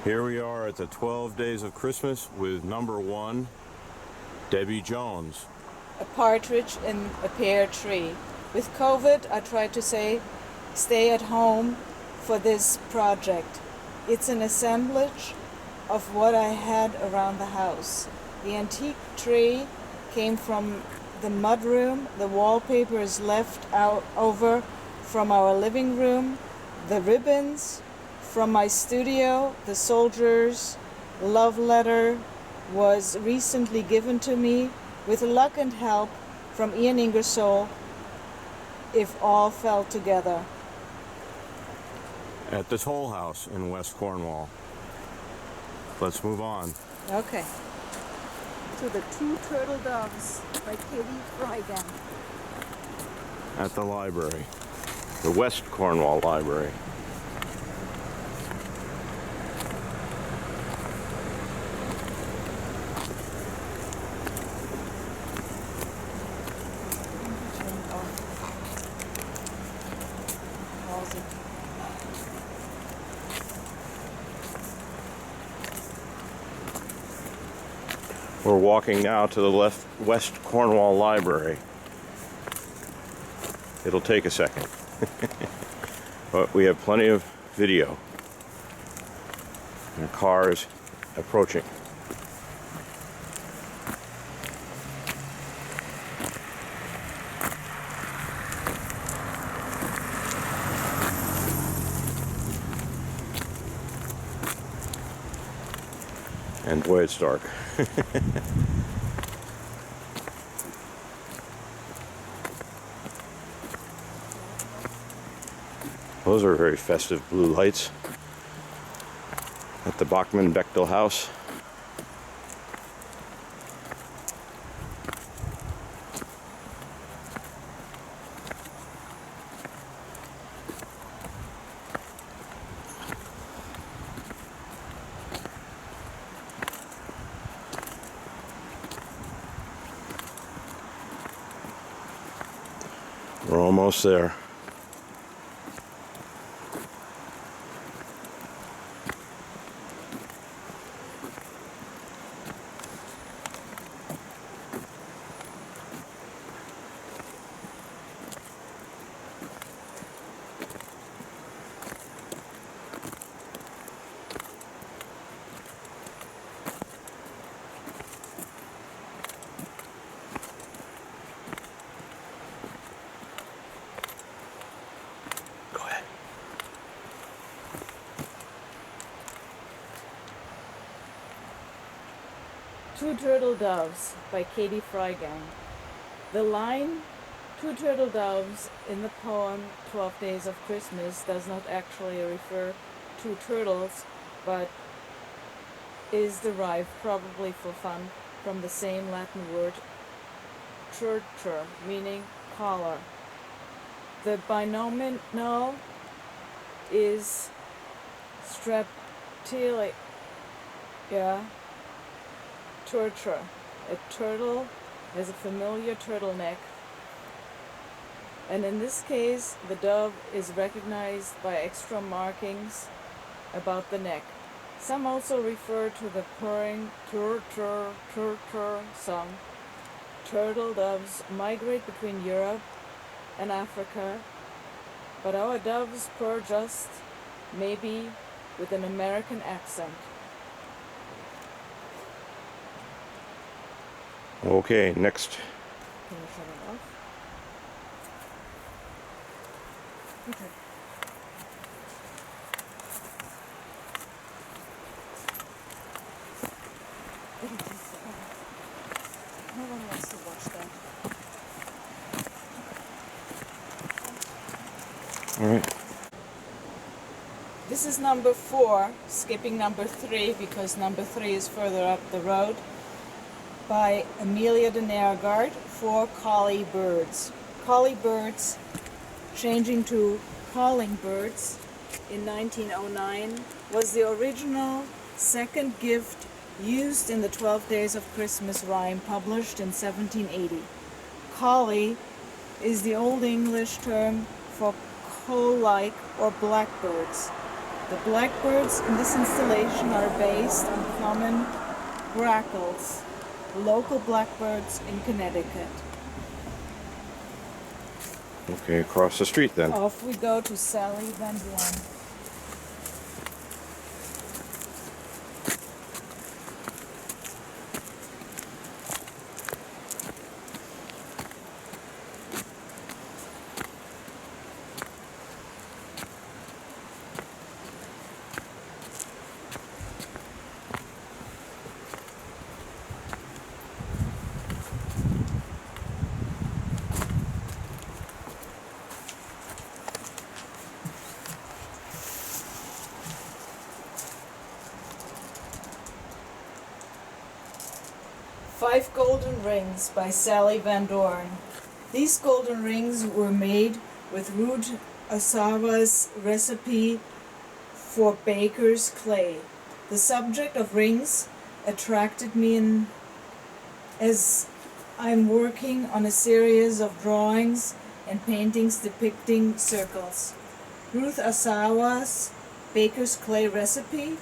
Here we are at the 12 Days of Christmas with number 1, Debbie Jones. A partridge in a pear tree. With COVID, I tried to stay at home for this project. It's an assemblage of what I had around the house. The antique tree came from the mudroom. The wallpaper is left out over from our living room. The ribbons from my studio, the soldier's love letter was recently given to me. With luck and help from Ian Ingersoll, if all fell together. At the Toll House in West Cornwall. Let's move on. Okay. To the Two Turtle Doves by Katie Frygan. At the library, the West Cornwall Library. We're walking now to the West Cornwall Library. It'll take a second, but we have plenty of video. And cars approaching. And boy, it's dark. Those are very festive blue lights at the Bachman-Bechtel house. We're almost there. Two Turtle Doves by Katie Frygan. The line Two Turtle Doves in the poem 12 Days of Christmas does not actually refer to turtles, but is derived, probably for fun, from the same Latin word turtur, meaning collar. The binomial is streptilia. Turtur. A turtle has a familiar turtleneck, and in this case the dove is recognized by extra markings about the neck. Some also refer to the purring turtur turtur song. Turtle doves migrate between Europe and Africa, but our doves purr just maybe with an American accent. Okay, next. Can you shut it off? Okay. No one wants to watch that. All right. This is number 4, skipping number 3 because number 3 is further up the road, by Amelia de Nergard, 4 Collie Birds. Collie Birds, changing to Calling Birds in 1909, was the original second gift used in the 12 Days of Christmas rhyme published in 1780. Collie is the Old English term for coal-like or blackbirds. The blackbirds in this installation are based on common grackles, local blackbirds in Connecticut. Okay, across the street then. Off we go to Sally Van Dorn. Five Golden Rings by Sally Van Dorn. These golden rings were made with Ruth Asawa's recipe for baker's clay. The subject of rings attracted me as I'm working on a series of drawings and paintings depicting circles. Ruth Asawa's baker's clay recipe: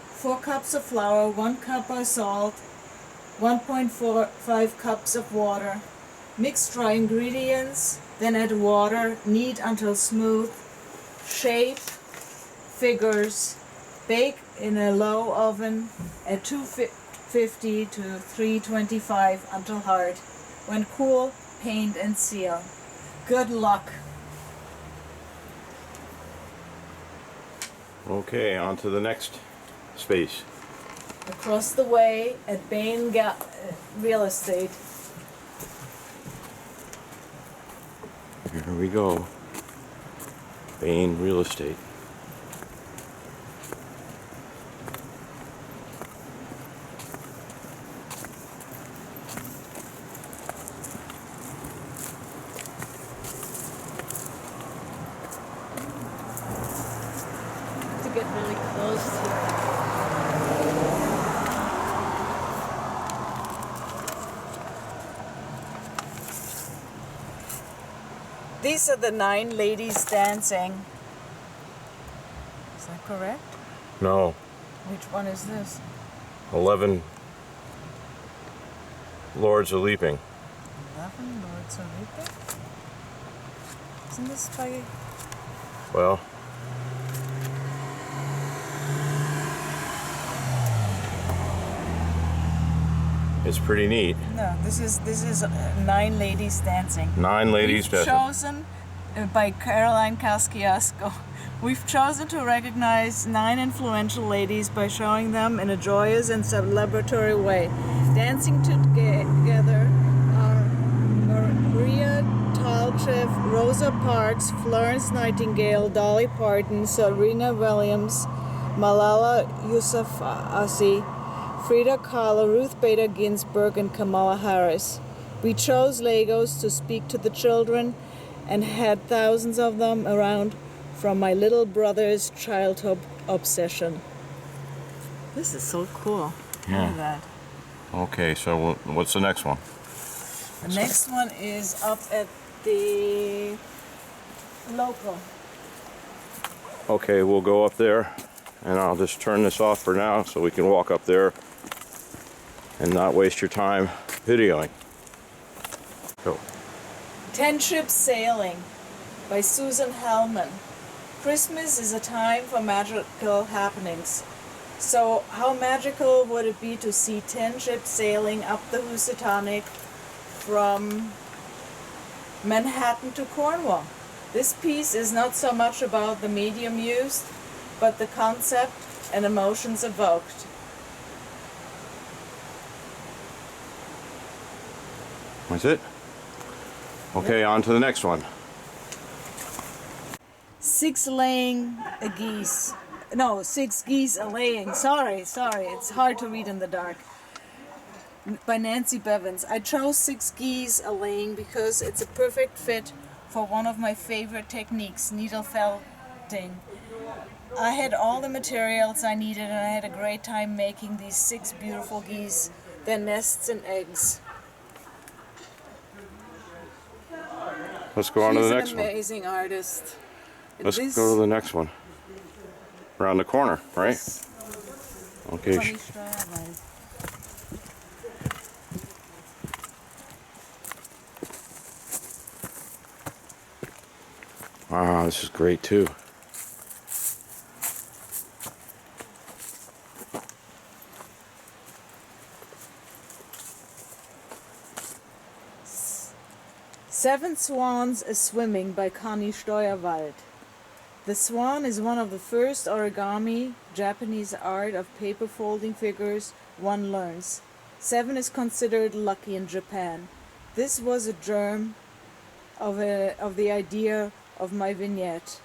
4 cups of flour, 1 cup of salt, 1.45 cups of water. Mix dry ingredients, then add water, knead until smooth, shape figures, bake in a low oven at 250 to 325 until hard. When cool, paint and seal. Good luck. Okay, on to the next space. Across the way at Bennet Real Estate. Here we go. Bain Real Estate. To get really close here. These are the 9 ladies dancing. Is that correct? No, Which one is this? 11 Lords of Leaping. 11 Lords of Leaping? Isn't this by... Well, it's pretty neat. No, this is 9 ladies dancing. 9 ladies We've dancing. chosen by Caroline Kaskiasko. We've chosen to recognize 9 influential ladies by showing them in a joyous and celebratory way. Dancing together are Maria Talchev, Rosa Parks, Florence Nightingale, Dolly Parton, Serena Williams, Malala Yousafzai, Frida Kahlo, Ruth Bader Ginsburg, and Kamala Harris. We chose Legos to speak to the children and had thousands of them around from my little brother's childhood obsession. This is so cool. Yeah. Look at that. Okay, so what's the next one? The next one is up at the local. Okay, we'll go up there, and I'll just turn this off for now so we can walk up there and not waste your time videoing. Go. 10 Ships Sailing by Susan Hallman. Christmas is a time for magical happenings. So how magical would it be to see 10 ships sailing up the Housatonic from Manhattan to Cornwall? This piece is not so much about the medium used, but the concept and emotions evoked. That's it? Okay, on to the next one. 6 laying a geese. No, 6 geese a laying. Sorry. It's hard to read in the dark. By Nancy Bevins. I chose 6 geese a laying because it's a perfect fit for one of my favorite techniques, needle felting. I had all the materials I needed and I had a great time making these 6 beautiful geese, their nests and eggs. Let's go on to the next She's one. an amazing artist. Let's go to the next one. around the corner, right? Okay. Wow, this is great too. Seven Swans a Swimming by Connie Steuerwald. The swan is one of the first origami, Japanese art of paper folding figures one learns. Seven is considered lucky in Japan. This was a germ of the idea of my vignette.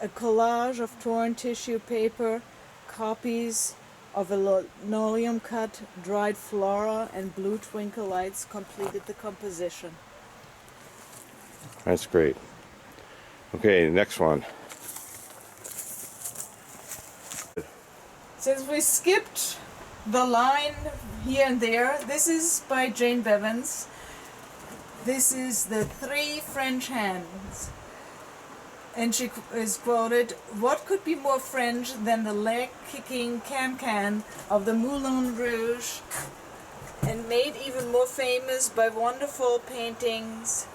A collage of torn tissue paper, copies of a linoleum-cut dried flora and blue twinkle lights completed the composition. That's great. Okay, next one. Since we skipped the line here and there, this is by Jane Bevans. This is the Three French Hands. And she is quoted, "What could be more French than the leg-kicking can-can of the Moulin Rouge, and made even more famous by wonderful paintings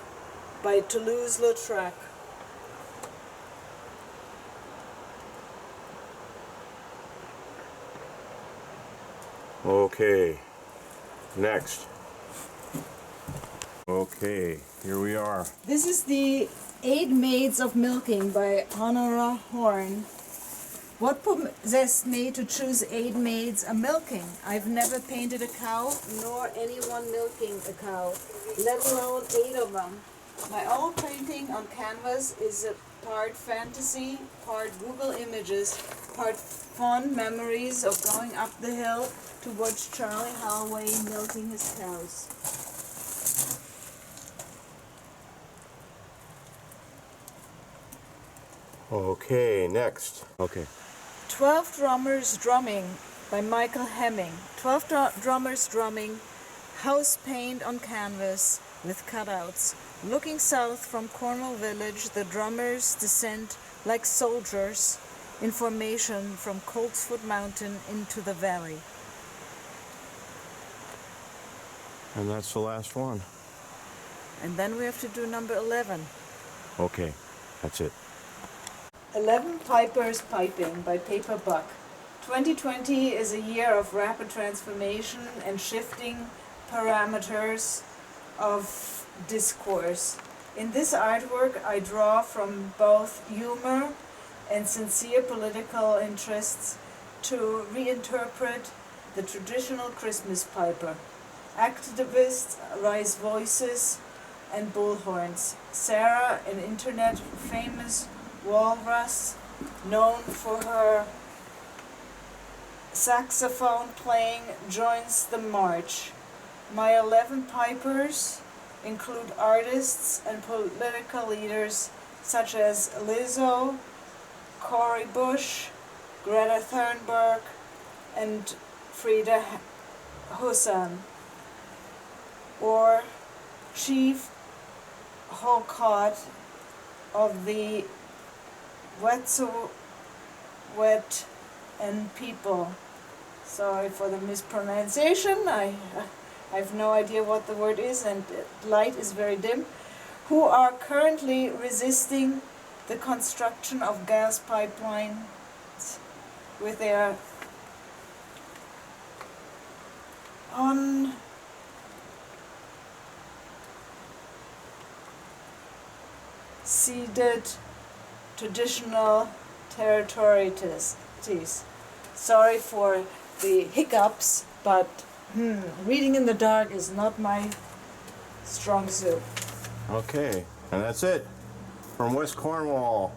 by Toulouse-Lautrec." Okay, next. Okay, here we are. This is the Eight Maids of Milking by Honora Horn. What possessed me to choose eight maids a milking? I've never painted a cow, nor anyone milking a cow, let alone eight of them. My old painting on canvas is a part fantasy, part Google Images, part fond memories of going up the hill to watch Charlie Holloway milking his cows. Okay, next. Okay. 12 Drummers Drumming by Michael Hemming. 12 drummers drumming, house paint on canvas with cutouts. Looking south from Cornwall village, the drummers descend like soldiers in formation from Coltsfoot Mountain into the valley. And that's the last one. And then we have to do number 11. Okay, that's it. 11 Pipers Piping by Paperbuck. 2020 is a year of rapid transformation and shifting parameters of discourse. In this artwork, I draw from both humor and sincere political interests to reinterpret the traditional Christmas piper. Activists raise voices and bullhorns. Sarah, an internet famous walrus, known for her saxophone playing, joins the march. My 11 pipers include artists and political leaders such as Lizzo, Cory Bush, Greta Thunberg, and Frida Hussein, or Chief Hokot of the Wet'suwet and people. Sorry for the mispronunciation. I have no idea what the word is, and light is very dim. Who are currently resisting the construction of gas pipelines with their unceded traditional territories. Sorry for the hiccups, but reading in the dark is not my strong suit. Okay, and that's it. From West Cornwall,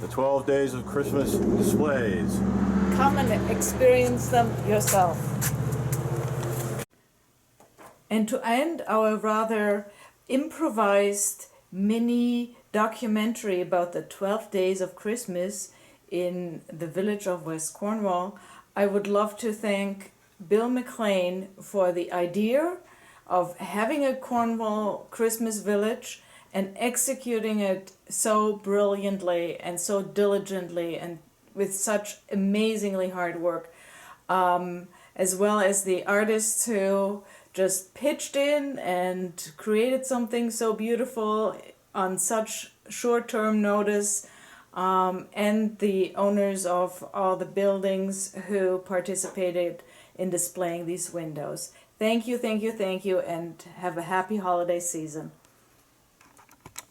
the 12 Days of Christmas displays. Come and experience them yourself. And to end our rather improvised mini documentary about the 12 days of Christmas in the village of West Cornwall, I would love to thank Bill McLean for the idea of having a Cornwall Christmas village and executing it so brilliantly and so diligently and with such amazingly hard work, as well as the artists who just pitched in and created something so beautiful on such short-term notice, and the owners of all the buildings who participated in displaying these windows. Thank you, thank you, thank you, and have a happy holiday season.